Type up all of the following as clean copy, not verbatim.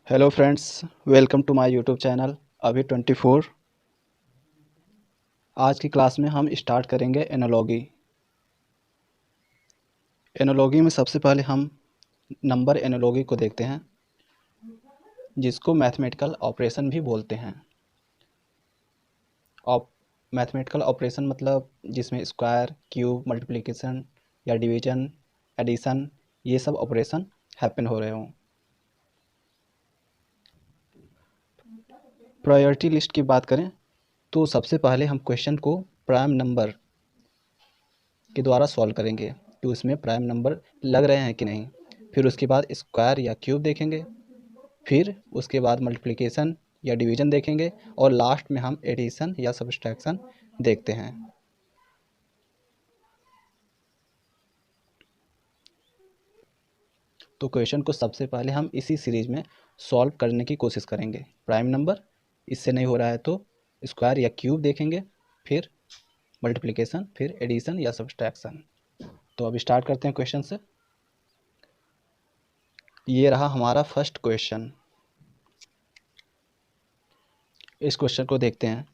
Hello friends, welcome to my YouTube channel अभी 24। आज की क्लास में हम स्टार्ट करेंगे एनालॉगी। एनालॉगी में सबसे पहले हम नंबर एनालॉगी को देखते हैं, जिसको मैथमेटिकल ऑपरेशन भी बोलते हैं। मैथमेटिकल ऑपरेशन मतलब जिसमें स्क्वायर, क्यूब, मल्टीप्लिकेशन या डिवीजन, एडिशन, ये सब ऑपरेशन हैपन हो रहे हों। प्रायोरिटी लिस्ट की बात करें तो सबसे पहले हम क्वेश्चन को प्राइम नंबर के द्वारा सॉल्व करेंगे कि उसमें प्राइम नंबर लग रहे हैं कि नहीं। फिर उसके बाद स्क्वायर या क्यूब देखेंगे, फिर उसके बाद मल्टीप्लिकेशन या डिवीजन देखेंगे, और लास्ट में हम एडिशन या सब्सट्रैक्शन देखते हैं। तो क्वेश्चन को सबसे पहले हम इसी सीरीज में सॉल्व करने की कोशिश करेंगे। प्राइम नंबर, इससे नहीं हो रहा है तो स्क्वायर या क्यूब देखेंगे, फिर मल्टीप्लिकेशन, फिर एडिशन या सब्सट्रैक्शन। तो अब स्टार्ट करते हैं क्वेश्चन से। ये रहा हमारा फर्स्ट क्वेश्चन। इस क्वेश्चन को देखते हैं।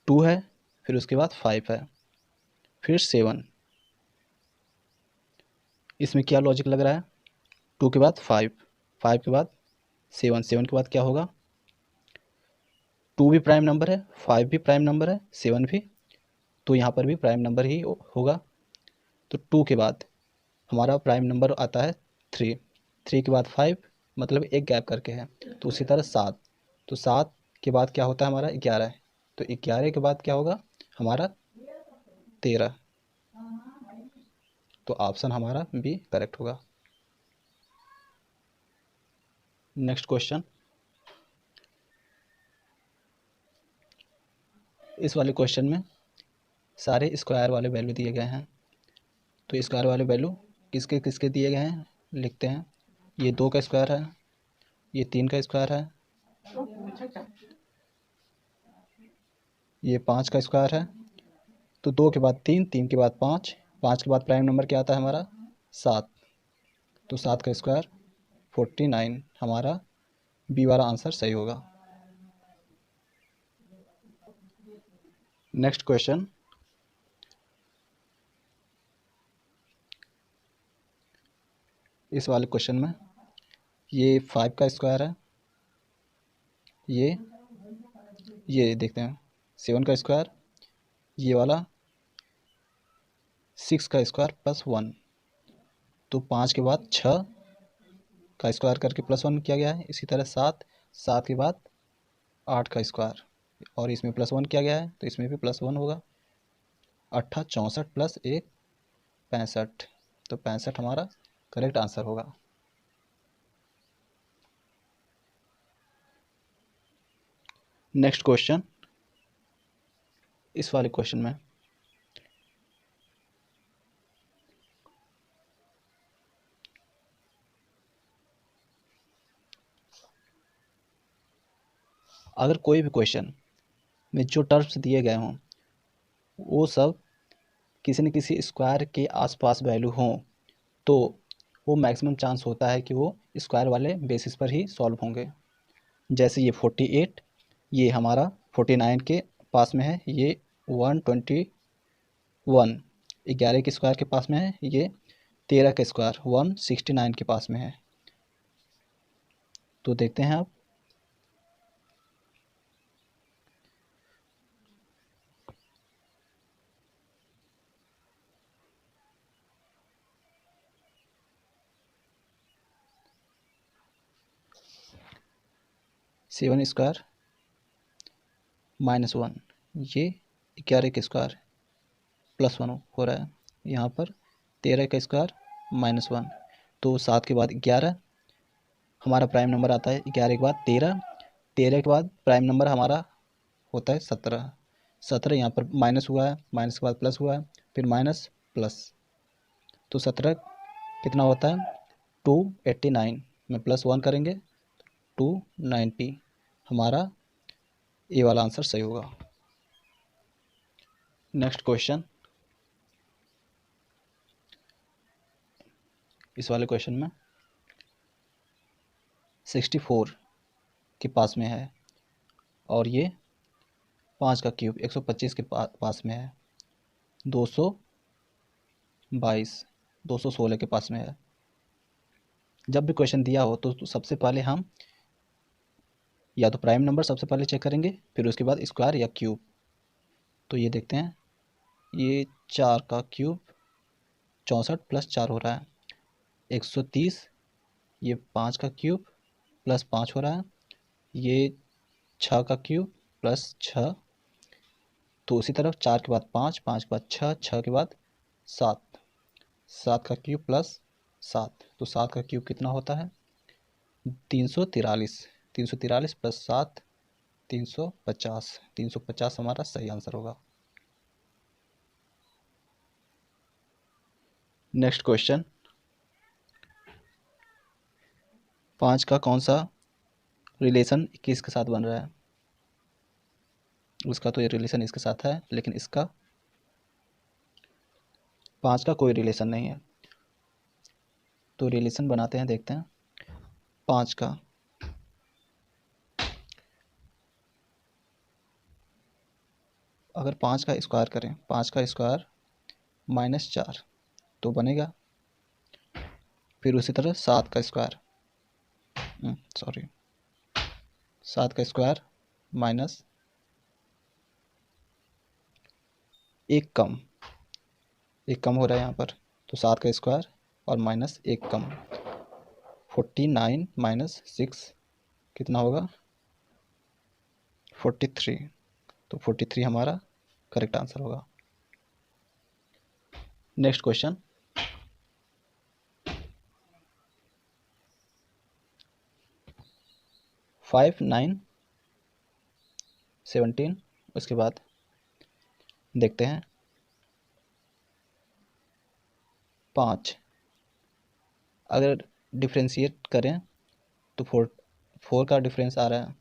2 है, फिर उसके बाद 5 है, फिर 7। इसमें क्या लॉजिक लग रहा है? 2 के बाद 5, 5 के बाद 7, 7 के बाद क्या होगा? 2 भी प्राइम नंबर है, 5 भी प्राइम नंबर है, 7 भी, तो यहाँ पर भी प्राइम नंबर ही होगा। तो 2 के बाद हमारा प्राइम नंबर आता है 3, 3 के बाद 5, मतलब एक गैप करके है। तो उसी तरह 7, तो 7 के बाद क्या होता है हमारा? 11, तो 11 के बाद क्या होगा हमारा? 13। तो ऑप्शन हमारा बी करेक्ट होगा। Next question. इस वाले क्वेश्चन में सारे स्क्वायर वाले वैल्यू दिए गए हैं। तो स्क्वायर वाले वैल्यू किसके किसके दिए गए हैं लिखते हैं। ये 2 का स्क्वायर है, ये 3 का स्क्वायर है, ये 5 का स्क्वायर है। तो 2 के बाद 3, 3 के बाद 5, 5 के बाद प्राइम नंबर क्या आता है हमारा? 7। तो 7 का स्क्वायर 49, हमारा बी वाला आंसर सही होगा। Next question. इस वाले क्वेश्चन में ये 5 का स्क्वायर है, ये देखते हैं 7 का स्क्वायर, ये वाला 6 का स्क्वायर प्लस 1। तो 5 के बाद 6 का स्क्वायर करके प्लस 1 किया गया है। इसी तरह 7, 7 के बाद 8 का स्क्वायर, और इसमें प्लस 1 किया गया है, तो इसमें भी प्लस 1 होगा। 8 64 प्लस 1 65, तो 65 हमारा करेक्ट आंसर होगा। Next question. इस वाले क्वेश्चन में अगर कोई भी क्वेश्चन में जो टर्म्स दिए गए हों वो सब किसी न किसी स्क्वायर के आसपास वैल्यू हों, तो वो मैक्सिमम चांस होता है कि वो स्क्वायर वाले बेसिस पर ही सॉल्व होंगे। जैसे ये 48, ये हमारा 49 के पास में है, ये 121 11 के स्क्वायर के पास में है, ये 13 का स्क्वायर 169 के पास में है। तो देखते हैं आप। सेवन स्क्वायर -1, ये 11 का स्क्वायर +1 हो रहा है। यहाँ पर 13 का स्क्वायर -1, तो 7 के बाद 11 हमारा प्राइम नंबर आता है। 11 के बाद 13, 13 के बाद प्राइम नंबर हमारा होता है 17, 17 यहाँ पर माइनस हुआ है, माइनस के बाद प्लस हुआ है, फिर माइनस प्लस, तो 17 कितना होता है? 289 में +1 करेंगे 290, हमारा ए वाला आंसर सही होगा। Next question. इस वाले क्वेश्चन में 64 के पास में है, और ये 5 का क्यूब 125 के पास में है, 222 216 के पास में है। जब भी क्वेश्चन दिया हो तो सबसे पहले हम या तो प्राइम नंबर सबसे पहले चेक करेंगे, फिर उसके बाद स्क्वायर या क्यूब। तो ये देखते हैं, ये 4 का क्यूब 64 प्लस 4 हो रहा है 130, ये 5 का क्यूब प्लस 5 हो रहा है, ये 6 का क्यूब प्लस 6, तो उसी तरफ 4 के बाद 5, 5 के बाद 6, 6 के बाद 7, 7 का क्यूब प्लस 7, तो 7 का क्यूब कितना होता है 343, 343 प्लस 7 350, 350 हमारा सही आंसर होगा। नेक्स्ट क्वेश्चन, 5 का कौन सा रिलेशन 21 के साथ बन रहा है? उसका तो ये रिलेशन इसके साथ है, लेकिन इसका 5 का कोई रिलेशन नहीं है। तो रिलेशन बनाते हैं, देखते हैं 5 का। अगर 5 का स्क्वायर करें, 5 का स्क्वायर -4 तो बनेगा। फिर उसी तरह 7 का स्क्वायर 7 का स्क्वायर माइनस एक कम हो रहा है यहाँ पर, तो 7 का स्क्वायर और माइनस एक कम, 49 माइनस 6 कितना होगा 43, तो 43 हमारा करेक्ट आंसर होगा। नेक्स्ट क्वेश्चन, 5 9 17, उसके बाद देखते हैं 5, अगर डिफ्रेंशिएट करें तो 4 का डिफरेंस आ रहा है,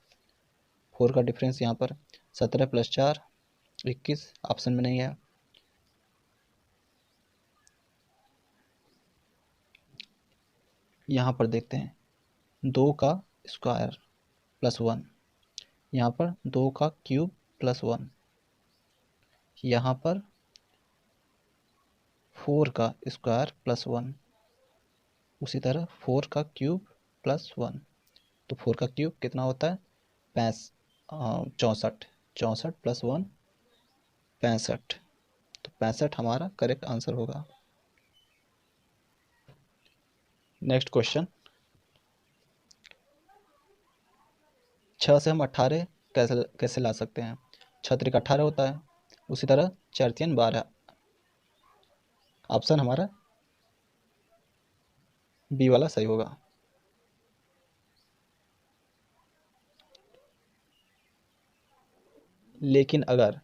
4 का डिफरेंस यहाँ पर 17 प्लस 4 21, ऑप्शन में नहीं है। यहाँ पर देखते हैं 2 का स्क्वायर प्लस 1, यहाँ पर 2 का क्यूब प्लस 1, यहाँ पर 4 का स्क्वायर प्लस 1, उसी तरह 4 का क्यूब प्लस 1, तो 4 का क्यूब कितना होता है 64, 64 प्लस 1 65, तो 65 हमारा करेक्ट आंसर होगा। नेक्स्ट क्वेश्चन, 6 से हम 18 कैसे ला सकते हैं? 6 त्रिक 18 होता है, उसी तरह 4 3 12, ऑप्शन हमारा बी वाला सही होगा। लेकिन अगर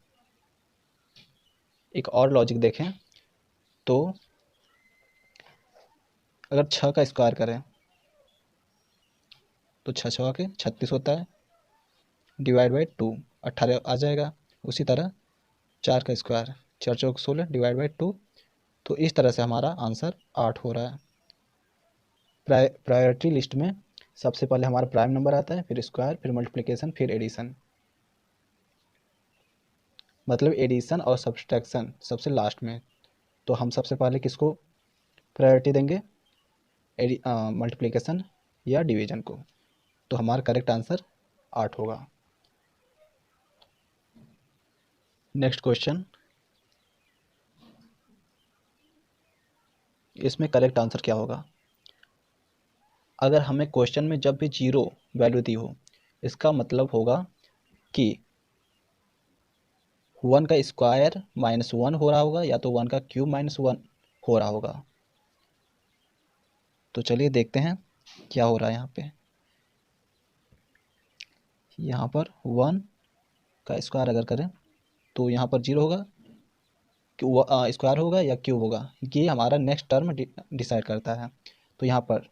एक और लॉजिक देखें तो अगर 6 का स्क्वायर करें तो 6 6 के 36 होता है, डिवाइड बाई 2 18 आ जाएगा। उसी तरह 4 का स्क्वायर 4 चौक 16 डिवाइड बाई 2, तो इस तरह से हमारा आंसर 8 हो रहा है। प्रायोरिटी लिस्ट में सबसे पहले हमारा प्राइम नंबर आता है, फिर स्क्वायर, फिर मल्टीप्लिकेशन, फिर एडिशन, मतलब एडिशन और सब्सट्रैक्शन सबसे लास्ट में। तो हम सबसे पहले किसको प्रायोरिटी देंगे, मल्टीप्लिकेशन या डिवीजन को, तो हमारा करेक्ट आंसर 8 होगा। नेक्स्ट क्वेश्चन, इसमें करेक्ट आंसर क्या होगा? अगर हमें क्वेश्चन में जब भी 0 वैल्यू दी हो, इसका मतलब होगा कि 1 का स्क्वायर -1 हो रहा होगा, या तो 1 का क्यूब -1 हो रहा होगा। तो चलिए देखते हैं क्या हो रहा है यहाँ पे। यहाँ पर 1 का स्क्वायर अगर करें तो यहाँ पर 0 होगा, स्क्वायर होगा या क्यूब होगा, ये हमारा नेक्स्ट टर्म डिसाइड करता है। तो यहाँ पर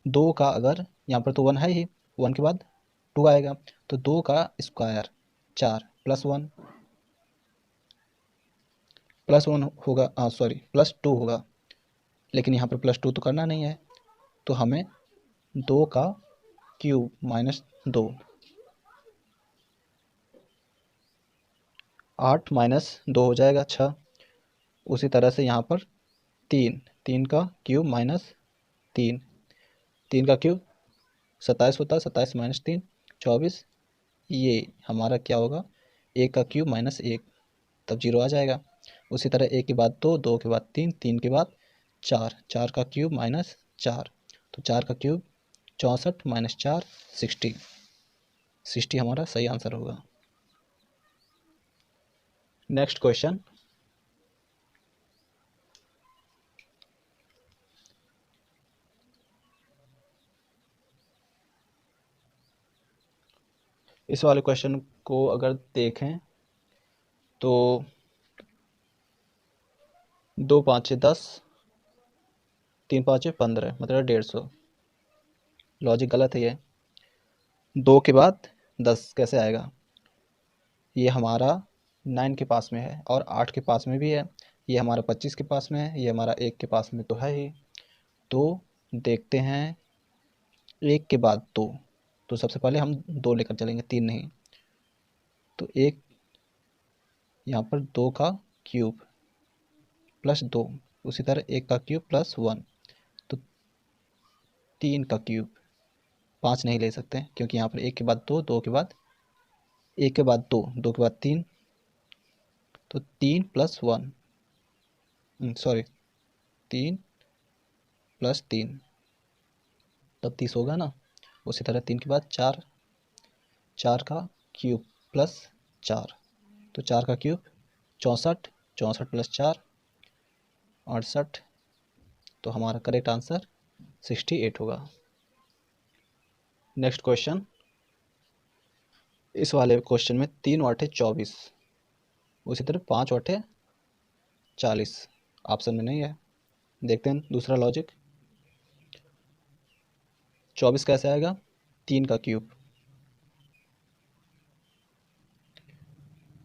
2 का, अगर यहाँ पर तो 1 है ही, 1 के बाद 2 आएगा, तो 2 का स्क्वायर 4 प्लस 1 होगा, प्लस 2 होगा, लेकिन यहाँ पर +2 तो करना नहीं है, तो हमें 2 का क्यूब माइनस 2, 8 माइनस 2 हो जाएगा 6। उसी तरह से यहाँ पर 3, 3 का क्यूब माइनस 3, 3 का क्यूब 27 होता है, 27 माइनस 3 24। ये हमारा क्या होगा, 1 का क्यूब माइनस 1, तब 0 आ जाएगा। उसी तरह 1 के बाद 2, 2 के बाद 3, 3 के बाद 4, 4 का क्यूब माइनस 4, तो 4 का क्यूब 64 माइनस 4 60, 60 हमारा सही आंसर होगा। नेक्स्ट क्वेश्चन, इस वाले क्वेश्चन को अगर देखें तो 2 5 10, 3 5 15, मतलब 150। लॉजिक गलत है ये। 2 के बाद 10 कैसे आएगा, ये हमारा 9 के पास में है और 8 के पास में भी है, ये हमारा 25 के पास में है, ये हमारा 1 के पास में तो है ही। तो देखते हैं 1 के बाद 2, तो सबसे पहले हम 2 लेकर चलेंगे, 3 नहीं। तो 1, यहाँ पर 2 का क्यूब प्लस 2, उसी तरह 1 का क्यूब प्लस 1, तो 3 का क्यूब। 5 नहीं ले सकते क्योंकि यहाँ पर 1 के बाद 2, 2 के बाद 1 के बाद 2, 2 के बाद 3, तो 3 प्लस 1, सॉरी 3 प्लस 3, तब 30 होगा ना। उसी तरह 3 के बाद 4, 4 का क्यूब प्लस 4, तो 4 का क्यूब 64, 64 प्लस 4 68, तो हमारा करेक्ट आंसर 68 होगा। नेक्स्ट क्वेश्चन, इस वाले क्वेश्चन में 3 वाटे 24, उसी तरह 5 वाटे 40 ऑप्शन में नहीं है। देखते हैं दूसरा लॉजिक। 24 कैसे आएगा, 3 का क्यूब,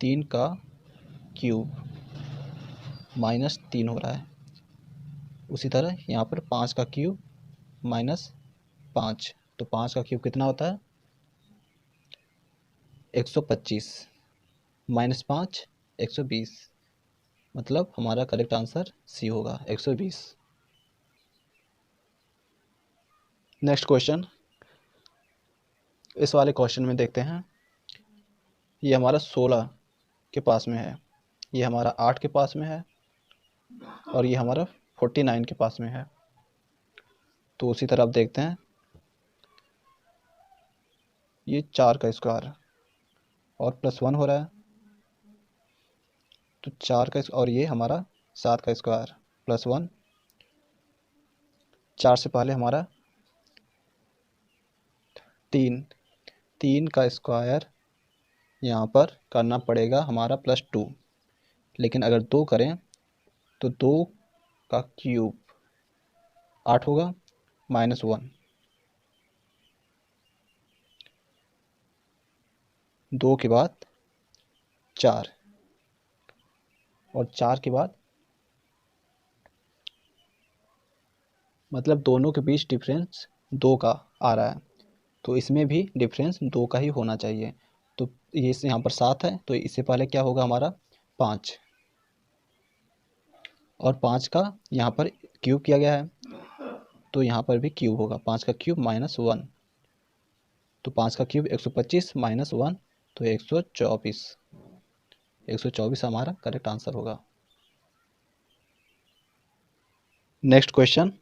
3 का क्यूब माइनस 3 हो रहा है। उसी तरह यहाँ पर 5 का क्यूब माइनस 5, तो 5 का क्यूब कितना होता है, 125 माइनस 5 120, मतलब हमारा करेक्ट आंसर सी होगा 120। नेक्स्ट क्वेश्चन, इस वाले क्वेश्चन में देखते हैं, ये हमारा 16 के पास में है, ये हमारा 8 के पास में है और ये हमारा 49 के पास में है। तो उसी तरह आप देखते हैं, ये 4 का स्क्वायर और प्लस 1 हो रहा है, तो 4 का, और ये हमारा 7 का स्क्वायर प्लस 1, 4 से पहले हमारा 3, 3 का स्क्वायर यहाँ पर करना पड़ेगा हमारा प्लस 2, लेकिन अगर 2 करें तो 2 का क्यूब 8 होगा माइनस 1, 2 के बाद 4 और 4 के बाद, मतलब दोनों के बीच डिफरेंस 2 का आ रहा है, तो इसमें भी डिफरेंस 2 का ही होना चाहिए। तो ये यहाँ पर 7 है, तो इससे पहले क्या होगा हमारा 5, और 5 का यहाँ पर क्यूब किया गया है, तो यहाँ पर भी क्यूब होगा, 5 का क्यूब माइनस 1, तो 5 का क्यूब 125 माइनस 1, तो 124, 124 हमारा करेक्ट आंसर होगा। नेक्स्ट क्वेश्चन,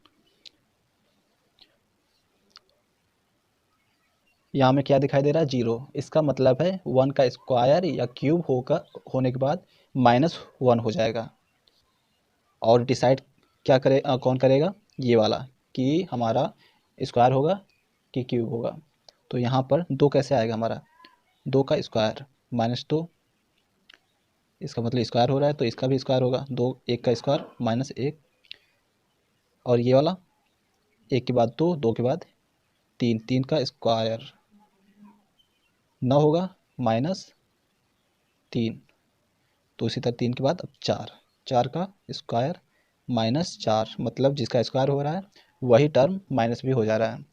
यहाँ में क्या दिखाई दे रहा है, 0, इसका मतलब है 1 का स्क्वायर या क्यूब होने के बाद माइनस 1 हो जाएगा। और डिसाइड क्या करे, कौन करेगा, ये वाला, कि हमारा स्क्वायर होगा कि क्यूब होगा। तो यहाँ पर 2 कैसे आएगा हमारा, 2 का स्क्वायर माइनस 2, इसका मतलब स्क्वायर हो रहा है, तो इसका भी स्क्वायर होगा, 2, 1 का स्क्वायर माइनस 1, और ये वाला 1 के बाद 2, 2 के बाद 3, 3 का स्क्वायर 9 होगा माइनस 3, तो इसी तरह 3 के बाद अब 4, 4 का स्क्वायर माइनस 4, मतलब जिसका स्क्वायर हो रहा है वही टर्म माइनस भी हो जा रहा है।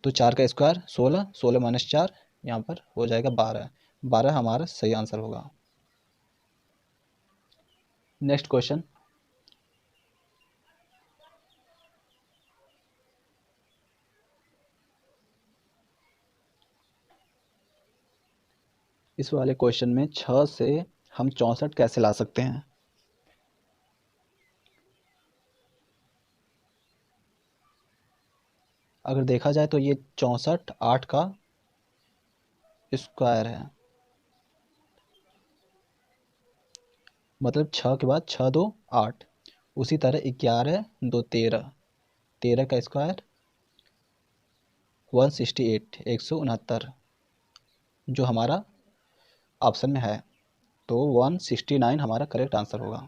तो 4 का स्क्वायर 16, 16 माइनस 4 यहाँ पर हो जाएगा 12, 12 हमारा सही आंसर होगा। नेक्स्ट क्वेश्चन, इस वाले क्वेश्चन में 6 से हम 64 कैसे ला सकते हैं। अगर देखा जाए तो ये 64 8 का स्क्वायर है, मतलब 6 के बाद 6 2 8। उसी तरह 11 2 13, 13 का स्क्वायर 168 169, जो हमारा ऑप्शन में है, तो 169 हमारा करेक्ट आंसर होगा।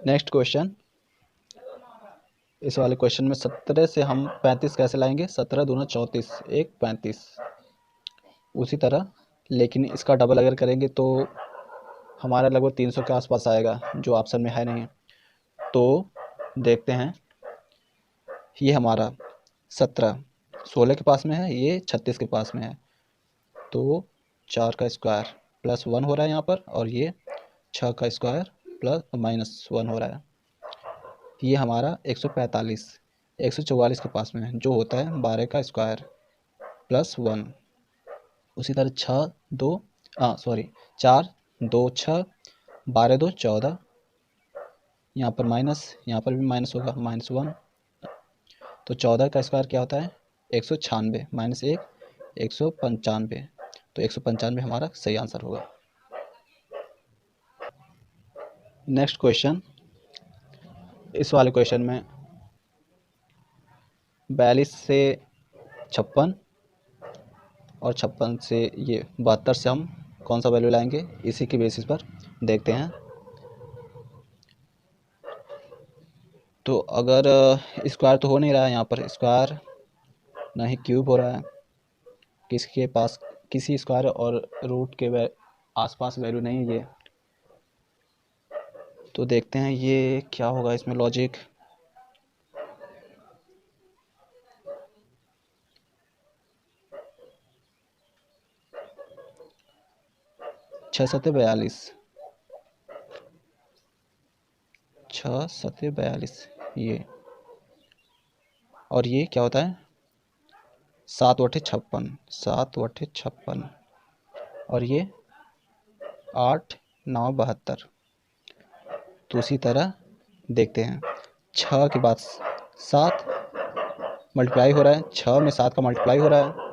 नेक्स्ट क्वेश्चन, इस वाले क्वेश्चन में 17 से हम 35 कैसे लाएंगे। 17 दूना 34, एक 35। उसी तरह लेकिन इसका डबल अगर करेंगे तो हमारा लगभग 300 के आसपास आएगा, जो ऑप्शन में है नहीं। तो देखते हैं, ये हमारा 17 16 के पास में है, ये 36 के पास में है, तो 4 का स्क्वायर प्लस 1 हो रहा है यहाँ पर, और ये 6 का स्क्वायर प्लस माइनस 1 हो रहा है। ये हमारा 145 144 के पास में है, जो होता है 12 का स्क्वायर प्लस 1। उसी तरह 6 2 सॉरी 4 2 6, 12 2 14, यहाँ पर माइनस, यहाँ पर भी माइनस होगा, -1। तो 14 का स्क्वायर क्या होता है 196, -1 195, तो 195 हमारा सही आंसर होगा। नेक्स्ट क्वेश्चन, इस वाले क्वेश्चन में 42 से 56 और 56 से ये 72 से हम कौन सा वैल्यू लाएंगे, इसी के बेसिस पर देखते हैं। तो अगर स्क्वायर तो हो नहीं रहा है यहाँ पर, स्क्वायर ना ही क्यूब हो रहा है, किसके पास किसी स्क्वायर और रूट के आसपास वैल्यू नहीं है ये, तो देखते हैं ये क्या होगा इसमें लॉजिक। छः सत्ते 42, 6 7 42, ये, और ये क्या होता है 7 8 56, 7 8 56, और ये 8 9 72। तो उसी तरह देखते हैं, 6 के बाद 7 मल्टीप्लाई हो रहा है, 6 में 7 का मल्टीप्लाई हो रहा है,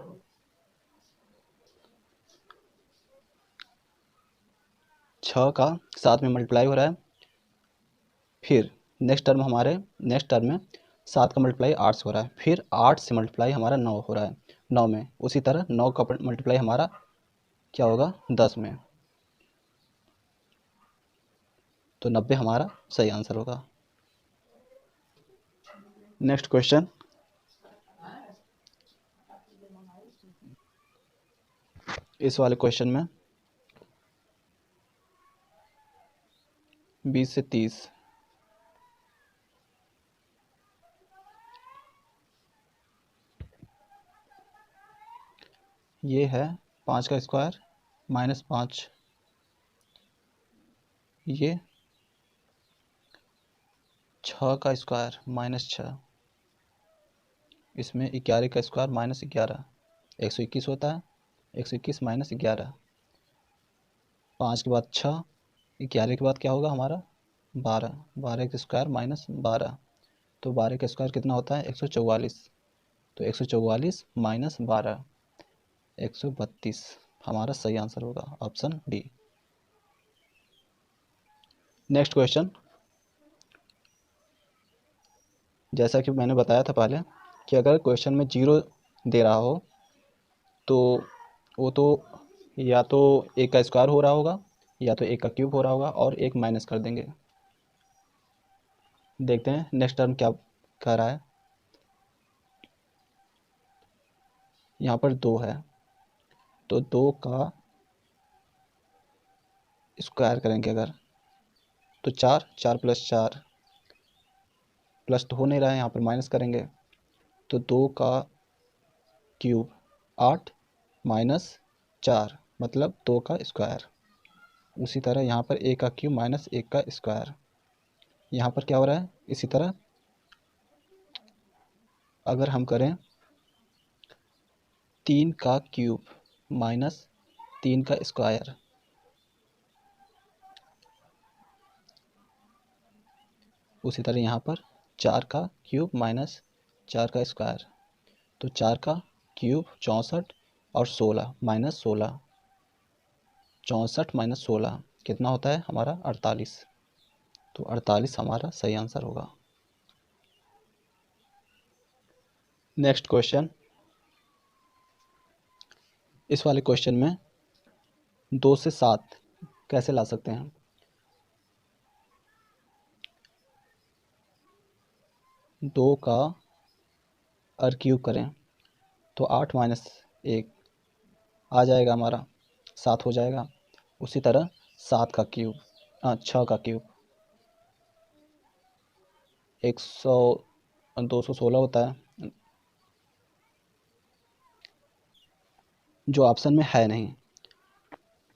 6 का 7 में मल्टीप्लाई हो रहा है। फिर नेक्स्ट टर्म में 7 का मल्टीप्लाई 8 से हो रहा है, फिर 8 से मल्टीप्लाई हमारा 9 हो रहा है 9 में। उसी तरह 9 का मल्टीप्लाई हमारा क्या होगा 10 में, तो 90 हमारा सही आंसर होगा। नेक्स्ट क्वेश्चन, इस वाले क्वेश्चन में 20 से 30, ये है 5 का स्क्वायर -5, ये 6 का स्क्वायर -6, इसमें 11 का स्क्वायर -11, 121 होता है, 121 -11, 5 के बाद 6, 11 के बाद क्या होगा हमारा 12, 12 का स्क्वायर -12, तो 12 का स्क्वायर कितना होता है 144, तो 144 -12 132 हमारा सही आंसर होगा, ऑप्शन डी। नेक्स्ट क्वेश्चन, जैसा कि मैंने बताया था पहले कि अगर क्वेश्चन में 0 दे रहा हो तो वो तो या तो 1 का स्क्वायर हो रहा होगा, या तो 1 का क्यूब हो रहा होगा, और 1 माइनस कर देंगे। देखते हैं नेक्स्ट टर्म क्या कह रहा है। यहाँ पर 2 है, तो 2 का स्क्वायर करेंगे अगर, तो 4 4 + 4 प्लस तो हो नहीं रहा है, यहाँ पर माइनस करेंगे तो 2 का क्यूब 8 माइनस 4 मतलब 2 का स्क्वायर। उसी तरह यहाँ पर a का क्यूब माइनस 1 का स्क्वायर। यहाँ पर क्या हो रहा है, इसी तरह अगर हम करें 3 का क्यूब माइनस 3 का स्क्वायर, उसी तरह यहाँ पर 4 का क्यूब माइनस 4 का स्क्वायर, तो 4 का क्यूब 64 और 16 माइनस 16, 64 माइनस 16 कितना होता है हमारा 48, तो 48 हमारा सही आंसर होगा। नेक्स्ट क्वेश्चन, इस वाले क्वेश्चन में 2 से 7 कैसे ला सकते हैं। 2 का और क्यूब करें तो 8 माइनस 1 आ जाएगा हमारा 7 हो जाएगा। उसी तरह 7 का क्यूब 6 का क्यूब 216 होता है, जो ऑप्शन में है नहीं,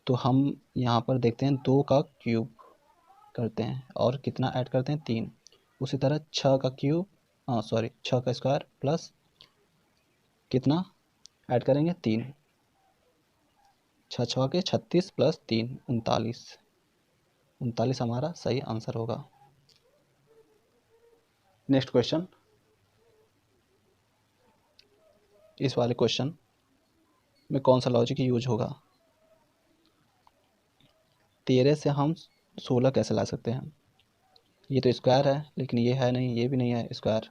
तो हम यहाँ पर देखते हैं 2 का क्यूब करते हैं और कितना ऐड करते हैं 3। उसी तरह 6 का क्यूब 6 का स्क्वायर प्लस कितना ऐड करेंगे 3, 6 6 के 36 प्लस 3 39, 39 हमारा सही आंसर होगा। नेक्स्ट क्वेश्चन, इस वाले क्वेश्चन में कौन सा लॉजिक यूज होगा। 13 से हम 16 कैसे ला सकते हैं, ये तो स्क्वायर है लेकिन ये है नहीं, ये भी नहीं है स्क्वायर,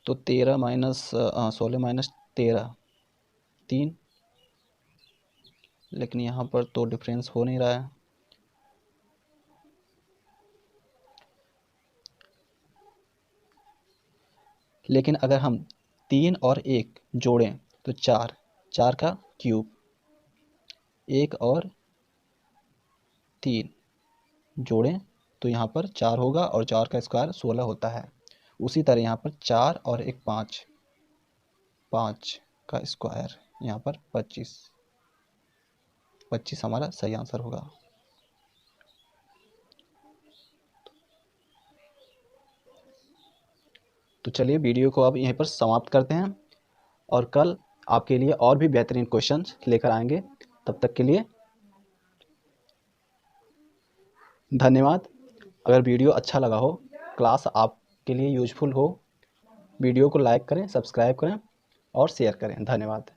तो 13 माइनस 16 माइनस 13 3, लेकिन यहाँ पर तो डिफरेंस हो नहीं रहा है। लेकिन अगर हम 3 और 1 जोड़ें तो 4, 4 का क्यूब 1 और 3 जोड़ें तो यहाँ पर 4 होगा और 4 का स्क्वायर 16 होता है। उसी तरह यहाँ पर 4 और 1 5, 5 का स्क्वायर यहाँ पर 25, 25 हमारा सही आंसर होगा। तो चलिए वीडियो को अब यहीं पर समाप्त करते हैं और कल आपके लिए और भी बेहतरीन क्वेश्चंस लेकर आएंगे। तब तक के लिए धन्यवाद। अगर वीडियो अच्छा लगा हो, क्लास आपके लिए यूजफुल हो, वीडियो को लाइक करें, सब्सक्राइब करें और शेयर करें। धन्यवाद।